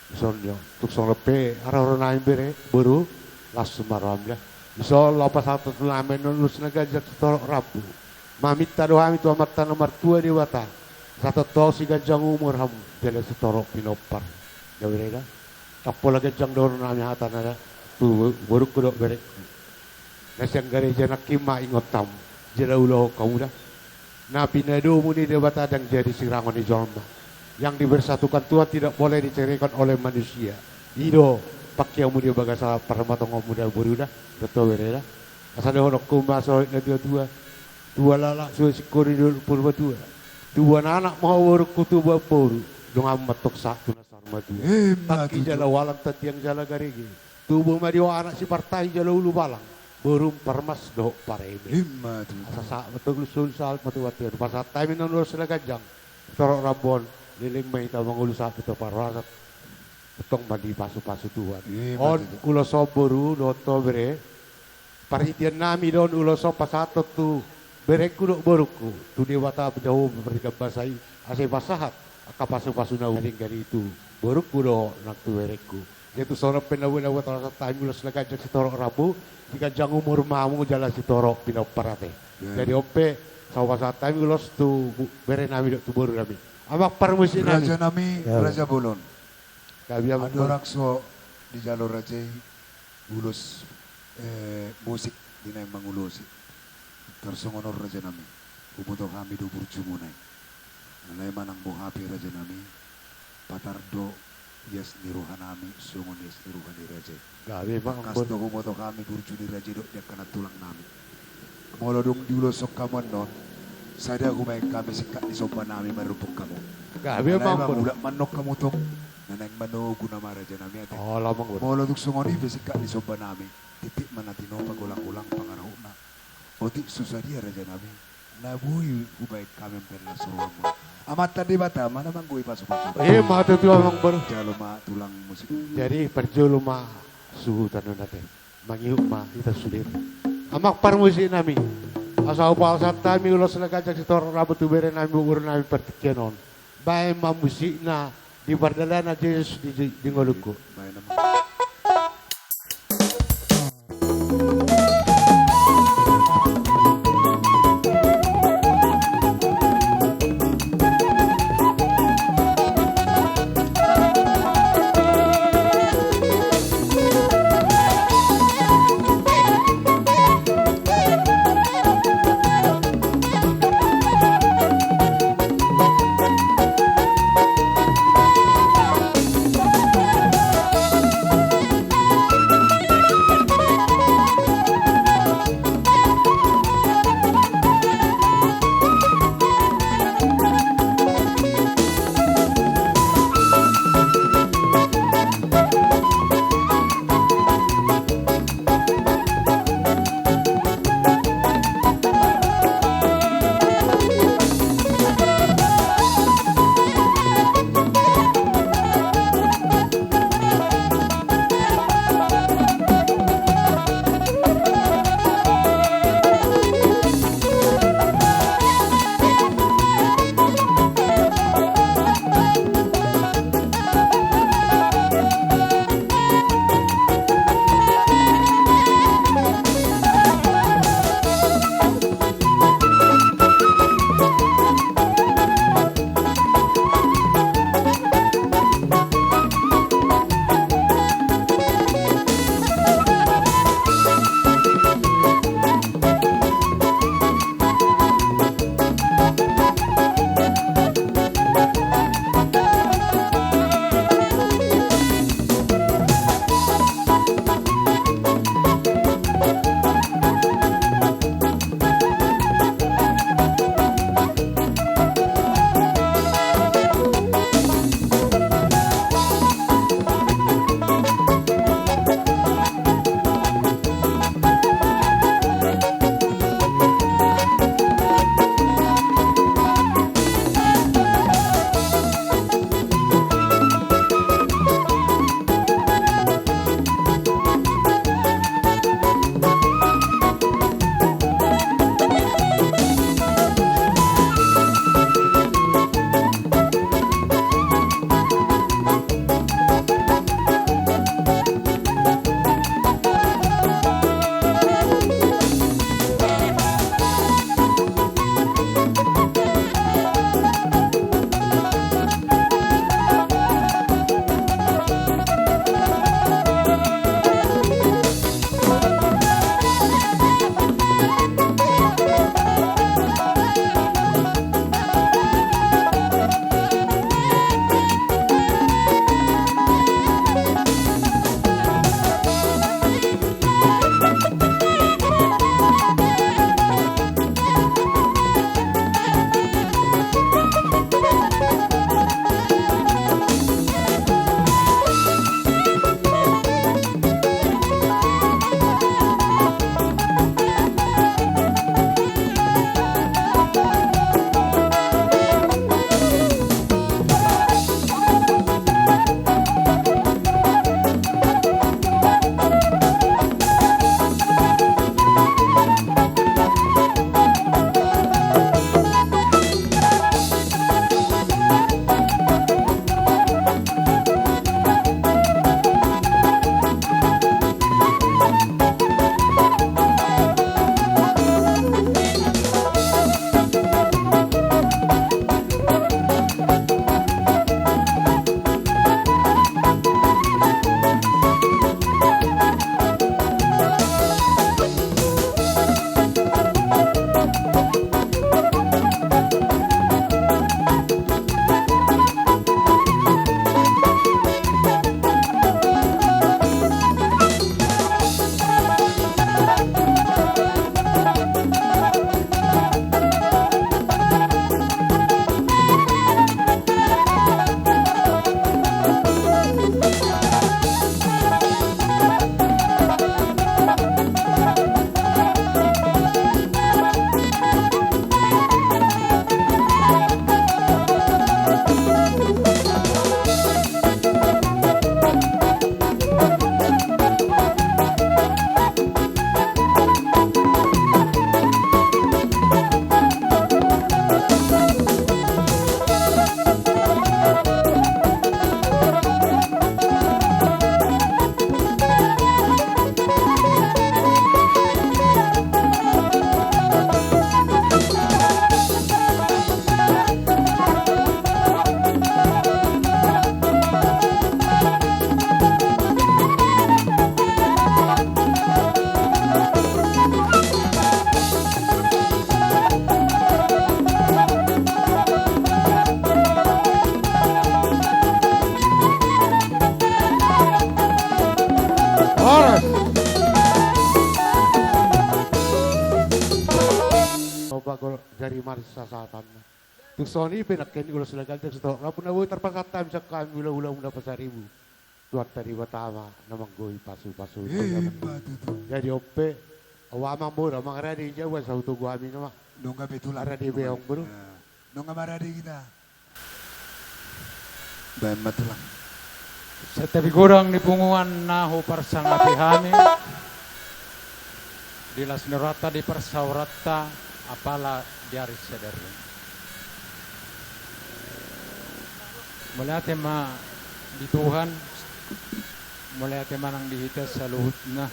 Sonyo tuk song lepe ara-ara naim bere buru langsung maramlah. So lopas satu tulamen lulus nagajak torok rabu. Mamit tado kami tu amat nomor 2 di wata. Satu tol si gajang umur ham jale setorok pinopar. Ya bereda. Tapola gajang dorong nami hatan ada tu buruk kudok berek. Nasyang gereja nakima ingotam. Jala ulo kamu dah. Nabi nado muni di wata dan jadi sirangon di jolma. Yang dibersatukan Tuhan tidak boleh diceraikan oleh manusia. Ido pakai muda bagasa permatong muda berudah betul bereda. Asal honok kumba soal na dua lala suai sikori dulu purba tua. Dua anak mau berkutu baporu dong amat tok satu nasar madu. Taki jala walang tatiang jala garigi. Tubuh madio anak si partai jala ulu balang. Burung permas doh parebe. Sasa betul sul sal matu watir. Pasat time nang urus gajang. Torok rabon. Liling may tawang ulo sa pito parasat utong madi pasu-pasu Tuhan. On ulo so boru doto bere paritian nami don ulo so pasato tu bere kudo boruku tu dewata jauh bertiga basai ase pasahat akapasu-pasu na uling gari itu boruku do nak tu bereku yaitu sono penawa torok time ulo selagajak si torok rabu jika jang umur mamu jala si torok pinaparate. Jadi ope sawasa time ulo tu bere nami do tu boru nami. Amak permusi Raja nami, Raja Bolon. Kami ada orang so di jalur Raja bulus musik di nai mangulusi. Tersongonor Raja nami. Umuto kami do burjumunay. Nalay manang buhapi Raja nami. Patardo yes niruhan nami, sungon yes niruhan di Raja. Kami Kas do umuto kami burju di Raja do yakana tulang nami. Molo dong diulosok kaman non. Sada kumay kami sikat di sopa namin marupok kamu. Gabi ang mga mula manok kamu tong nanang manogo na maraja namin ate. Oh lamang bro. Molo dugsungon ibe sikat di sopa namin. Titik man natin o pagulang-ulang pangaraw na. O ti susadia raja namin. Nabuhi kumay kami perla suruhan mo. Amat tadi bata mana bang gue pasok-pasok. Matu tu amang baru. Jalo ma tulang musik. Jadi perjolo ma suhu tanun natin. Mangihuk ma kita sulit. Amak parmusi nami. Asal upal saat kami ulos lekajak sitor rabu tu bere nami bukur nami pertikenon. Bae mamusik na di bardalana Yesus di ngoluku. Bae nama. bagol dari marisa satan. Tu soni penakken ulos legal tu sto. Rapun awu terpangkat time sa kami ulah-ulah muna pa 1,000. Tuat tadi watama namang goy pasu-pasu. Jadi ope awamang bro mang radi jawa sa utugo amin nama. Nungga betul Radi beong bro. Nungga maradi kita. Bayan matulang. Sa tabi kurang ni punguan na ho parsangapi hami. Dilas nirata di persaurata apala diaris sadari. Mula tema di Tuhan, mula tema nang dihita sa luhut na.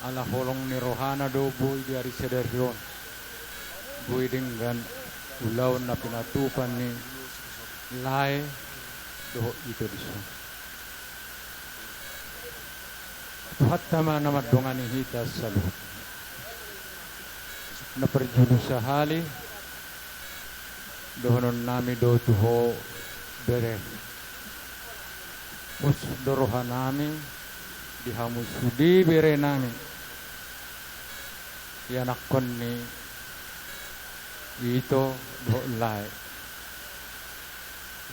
Ala holong ni rohana do buhay diaris sadari. Buhay dengan ulaw na pinatupan ni Lai doh itu diso. Tuhat tama na madungan ni hita sa luhut. Na perjuno sa hali dohonon nami do tuho bere. Us dorohan nami dihamus sudi bere nami. Yanakon ni ito do Lai.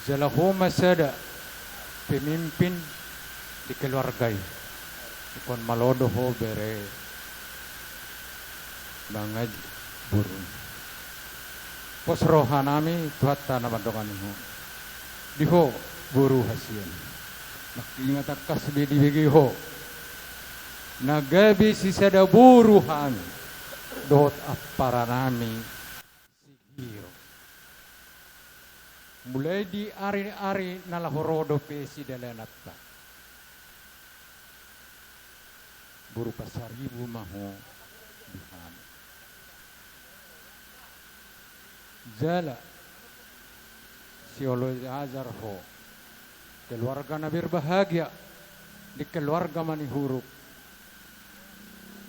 Jalahu masada pemimpin di keluarga ikon malodo ho bere bangaj burung pos rohanami tuhatta na madongan ho diho buru hasian nakingat akas bedi begi ho nagabi sisada buru hami dot aparanami sigiro mulai di ari-ari nalahorodo pesi dalanata. Buru pasaribu maho dihan. Jala siolo azar ho. Keluarga na berbahagia di keluarga manihuruk.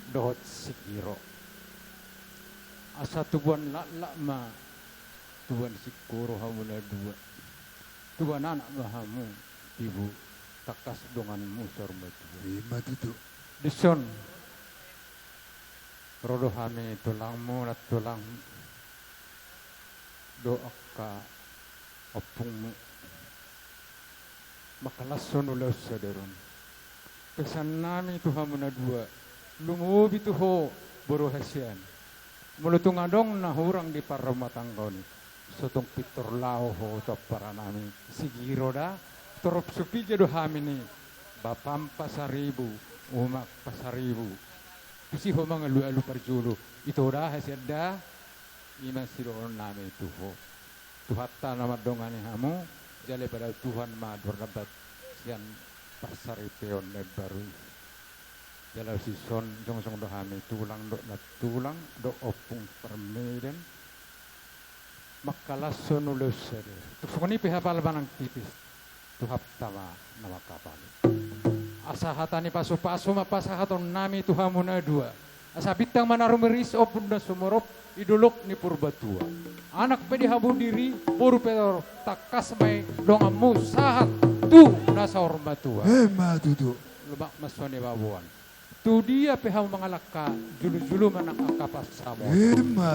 Dohot sikiro. Asa tubuan ma Tuhan sikuro hamuna dua. Tuhan anak mahamu ibu takas donganmu sormatu. Lima tutu. Dison rodo hami tulangmu na tulang doa ka opungmu. Makalason ulas sadaron. Pesan nami Tuhan muna dua. Lumubi tuho boro hasian. Mulutung adong na hurang di paramatanggaw ni. Sotong pitor lao ho to para nami sigiro da torop supi jado hami ni bapam pasaribu umak pasaribu kusi ho mga lu parjulu ito da hasyada iman siroon nami itu ho tuhatta nama dongani hamu jale pada Tuhan madur nabat sian pasaripeon ne baru jala sison jong do hami tulang do opung permeden makalason ulos sede. Tufuni pihapal banang tipis. Tuhap tama nama kapal. Asahatani pasu-pasu mapasahaton nami tuhamuna dua. Asa bitang manarumeris opun na sumurop idulok ni purbatua. Anak pedi habu diri puru pedor takas may dongamu sahat tu nasa hormatua. Tutu. Lubak maswani babuan. Tu dia pihau mengalaka julu-julu manang akapas samo.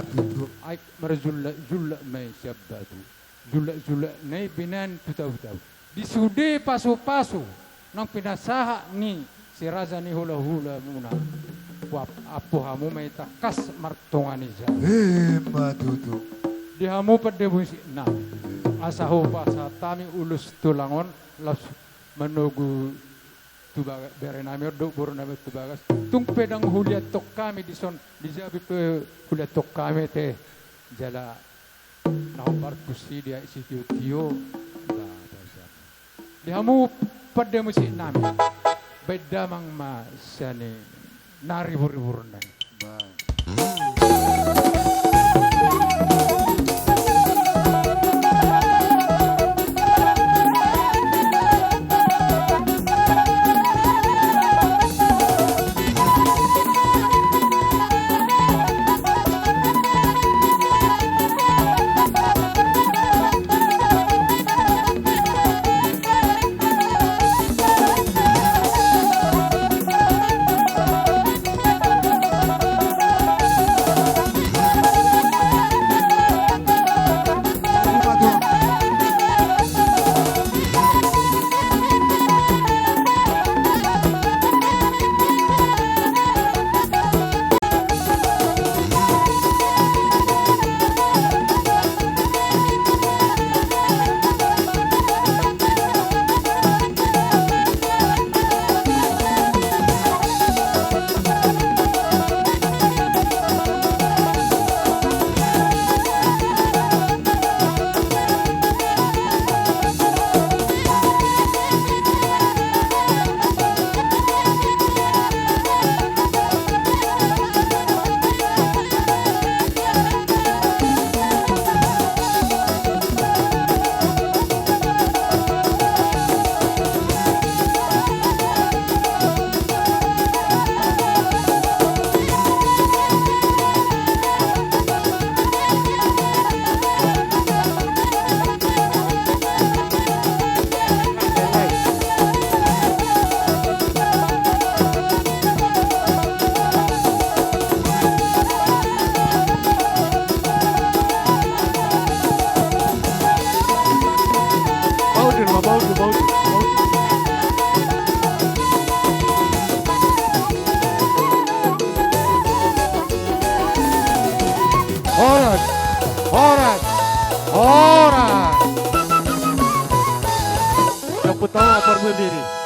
Tutu. Ay merjula may syabdatu. Jula nay binan tutaw-taw. Disude pasu-pasu nang pinasaha ni si Raja ni hula-hula muna. Apo hamu may takas martungan ni siya. Tutu. Di hamu padebusi na. Asaho pa sa tami ulus tulangon las manugu tubaga bere nami do buru nami tubagas tung pedang huliat tok kami di son di jabi pe huliat tok kami te jala naumbar kusi dia isi tio di hamu pada musik nami beda mang ma sani nari buru nai Orat, orat, orat. Yang pertama berdiri.